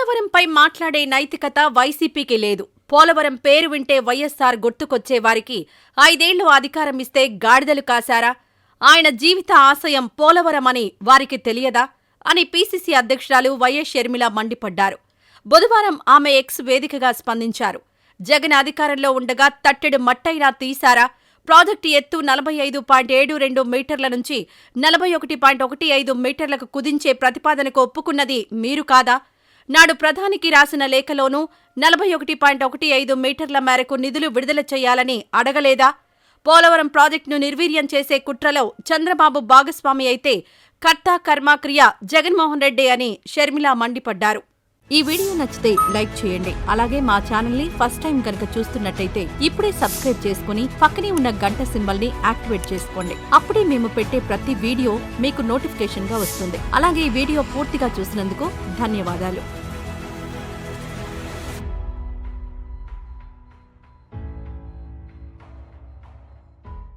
పోలవరంపై మాట్లాడే నైతికత వైసీపీకి లేదు. పోలవరం పేరు వింటే వైఎస్సార్ గుర్తుకొచ్చే వారికి 5 ఏళ్లు అధికారం ఇస్తే గాడిదలు కాశారా? ఆయన జీవిత ఆశయం పోలవరమని వారికి తెలియదా? అని పీసీసీ అధ్యక్షురాలు వైఎస్ షర్మిల మండిపడ్డారు. బుధవారం ఆమె ఎక్స్ వేదికగా స్పందించారు. జగన్ అధికారంలో ఉండగా తట్టెడు మట్టైనా తీశారా? ప్రాజెక్టు ఎత్తు 45.72 మీటర్ల నుంచి 41.15 మీటర్లకు కుదించే ప్రతిపాదనకు ఒప్పుకున్నది మీరు కాదా? నాడు ప్రధానికి రాసిన లేఖలోనూ 41.15 మీటర్ల మేరకు నిధులు విడుదల చేయాలని అడగలేదా? పోలవరం ప్రాజెక్టును నిర్వీర్యం చేసే కుట్రలో చంద్రబాబు భాగస్వామి అయితే కర్త కర్మ క్రియ జగన్మోహన్ రెడ్డి అని షర్మిల మండిపడ్డారు. ఈ వీడియో నచ్చితే లైక్ చేయండి. అలాగే మా ఛానల్ ని ఫస్ట్ టైం కనుక చూస్తున్నట్టయితే ఇప్పుడే సబ్స్క్రైబ్ చేసుకుని పక్కనే ఉన్న గంట సింబల్ ని యాక్టివేట్ చేసుకోండి. అప్పుడే మేము పెట్టే ప్రతి వీడియో మీకు నోటిఫికేషన్ గా వస్తుంది. అలాగే ఈ వీడియో పూర్తిగా చూసినందుకు ధన్యవాదాలు.